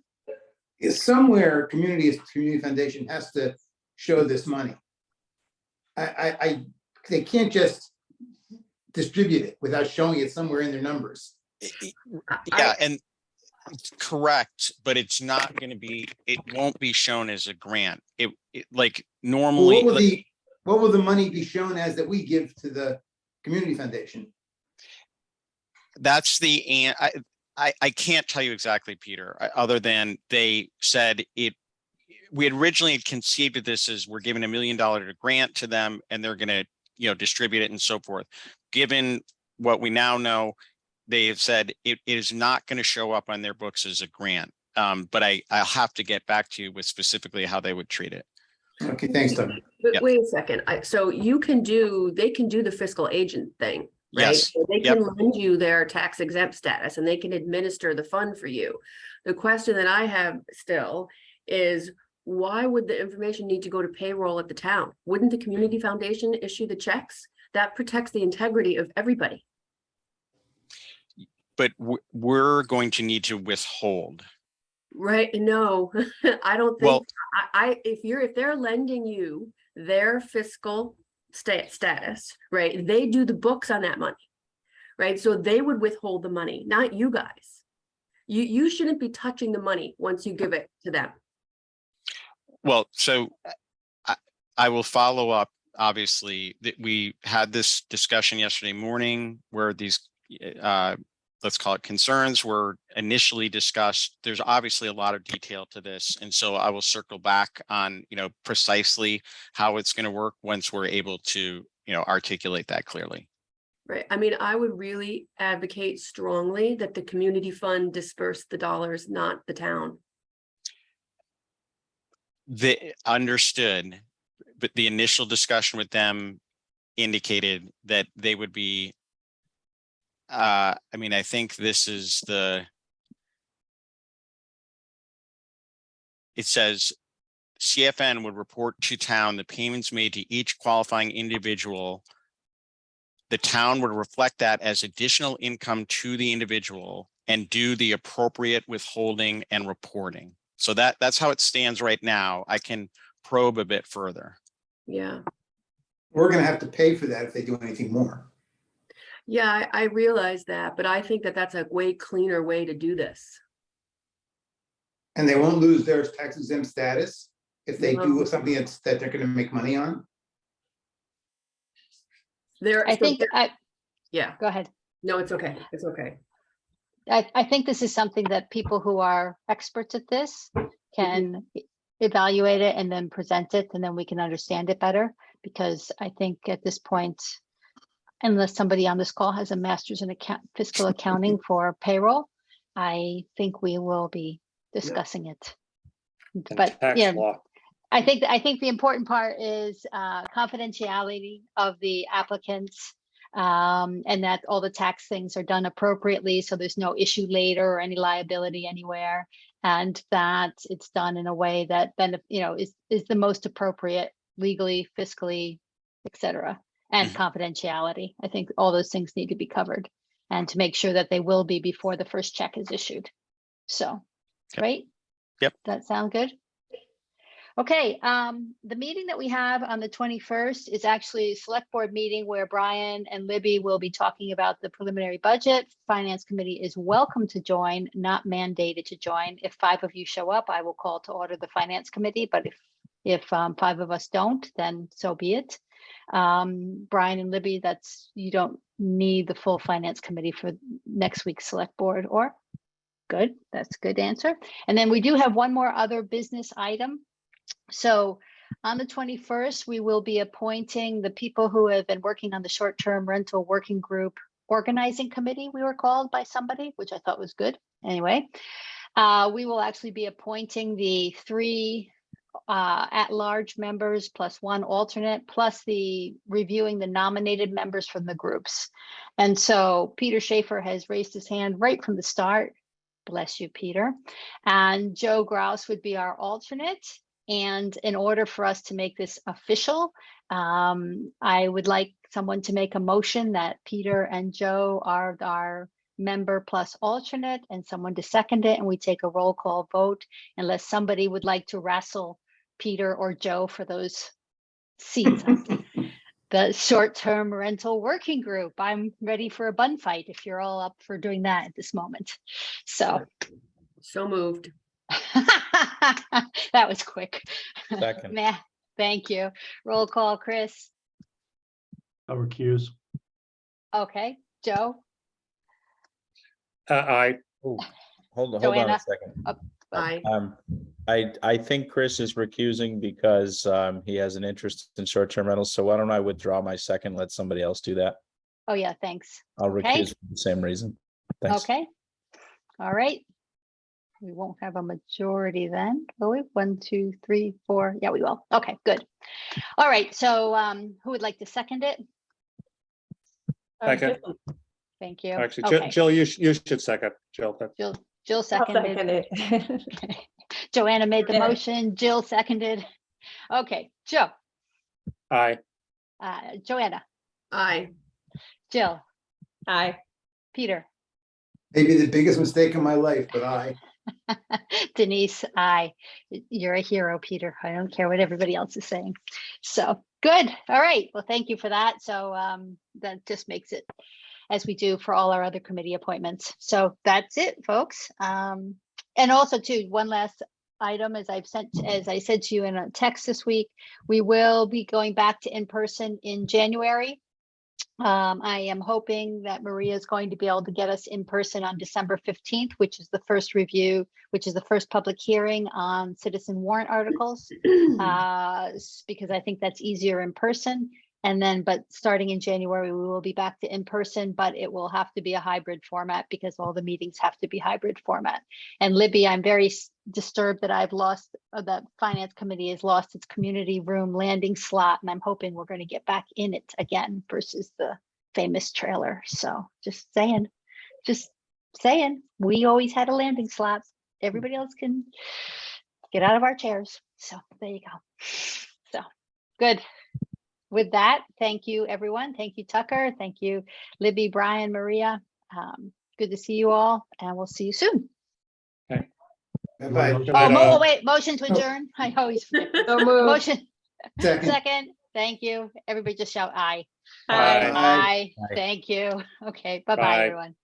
Somewhere, Community Foundation has to show this money. They can't just distribute it without showing it somewhere in their numbers. Yeah, and correct, but it's not going to be. It won't be shown as a grant. It like normally. What will the money be shown as that we give to the Community Foundation? That's the I can't tell you exactly, Peter. Other than they said it. We had originally conceived of this as we're giving $1 million grant to them, and they're going to, distribute it and so forth. Given what we now know, they have said it is not going to show up on their books as a grant. But I'll have to get back to you with specifically how they would treat it. Okay, thanks, Doug. But Yep. wait a second. So they can do the fiscal agent thing, right? Yes. So they can lend you their tax exempt status and they can administer the fund for you. The question that I have still is, why would the information need to go to payroll at the town? Wouldn't the Community Foundation issue the checks? That protects the integrity of everybody. But we're going to need to withhold. Right? No, I don't think. Well, if they're lending you their fiscal status, right? They do the books on that money, right? So they would withhold the money, not you guys. You shouldn't be touching the money once you give it to them. Well, so I will follow up. Obviously, that we had this discussion yesterday morning where these, let's call it concerns, were initially discussed. There's obviously a lot of detail to this. And so I will circle back on, precisely how it's going to work once we're able to, articulate that clearly. Right. I mean, I would really advocate strongly that the community fund disperse the dollars, not the town. They understood, but the initial discussion with them indicated that they would be, I think this is it says CFN would report to town the payments made to each qualifying individual. The town would reflect that as additional income to the individual and do the appropriate withholding and reporting. So that's how it stands right now. I can probe a bit further. Yeah. We're going to have to pay for that if they do anything more. Yeah, I realize that, but I think that that's a way cleaner way to do this. And they won't lose their tax exempt status if they do something that they're going to make money on. Yeah. Go ahead. No, it's okay. It's okay. I think this is something that people who are experts at this can evaluate it and then present it, and then we can understand it better. Because I think at this point, unless somebody on this call has a master's in fiscal accounting for payroll, I think we will be discussing it. And But tax yeah, law. I think the important part is confidentiality of the applicants, and that all the tax things are done appropriately, so there's no issue later or any liability anywhere, and that it's done in a way that is the most appropriate legally, fiscally, etc. And confidentiality. I think all those things need to be covered, and to make sure that they will be before the first check is issued. So, Yep. right? Yep. That sound good? Okay, the meeting that we have on the 21st is actually a select board meeting where Brian and Libby will be talking about the preliminary budget. Finance committee is welcome to join, not mandated to join. If 5 of you show up, I will call to order the finance committee, but if 5 of us don't, then so be it. Brian and Libby, you don't need the full finance committee for next week's select board, or good, that's a good answer. And then we do have one more other business item. So on the 21st, we will be appointing the people who have been working on the short-term rental working group organizing committee, we were called by somebody, which I thought was good. Anyway, we will actually be appointing the 3 at-large members plus 1 alternate, plus reviewing the nominated members from the groups. And so Peter Schaefer has raised his hand right from the start. Bless you, Peter. And Joe Grouse would be our alternate. And in order for us to make this official, I would like someone to make a motion that Peter and Joe are our member plus alternate, and someone to second it, and we take a roll call vote, unless somebody would like to wrestle Peter or Joe for those seats. The short-term rental working group. I'm ready for a bun fight if you're all up for doing that at this moment. So moved. that was quick. Second. Nah, thank you. Roll call, Chris. I'll recuse. Okay, Joe. Aye. Ooh, hold on Joanna. a second. Aye. I think Chris is recusing because he has an interest in short-term rentals. So why don't I withdraw my second? Let somebody else do that. Oh yeah, thanks. I'll Okay. recuse for the same reason. Thanks. Okay. All right. We won't have a majority then, will we? 1, 2, 3, 4. Yeah, we will. Okay, good. All right. So who would like to second it? Second. Thank you. Actually, Okay. Jill, you should second. Jill. Jill I'll seconded. second it. Joanna made the Yeah. motion. Jill seconded. Okay, Joe. Aye. Joanna. Aye. Jill. Aye. Peter. Maybe the biggest mistake of my life, but Denise, aye. You're a hero, Peter. I don't care what everybody else is saying. So good. All right. Well, thank you for that. So that just makes it as we do for all our other committee appointments. So that's it, folks. And also too, one last item, as I said to you in a text this week, we will be going back to in-person in January. I am hoping that Maria is going to be able to get us in person on December 15th, which is the first review, which is the first public hearing on citizen warrant articles, because I think that's easier in person. And then, but starting in January, we will be back to in person, but it will have to be a hybrid format because all the meetings have to be hybrid format. And Libby, I'm very disturbed that I've lost, that finance committee has lost its community room landing slot. And I'm hoping we're going to get back in it again versus the famous trailer. So just saying, we always had a landing slot. Everybody else can get out of our chairs. So there you go. So good. With that, thank you, everyone. Thank you, Tucker. Thank you, Libby, Brian, Maria. Good to see you all, and we'll see you soon. bye-bye. Oh, wait, motion to adjourn. I always forget. So moved. Motion. Second. Second. Thank you. Everybody just shout aye. Aye. Aye. Aye. Thank you. Okay, bye-bye, Bye. everyone.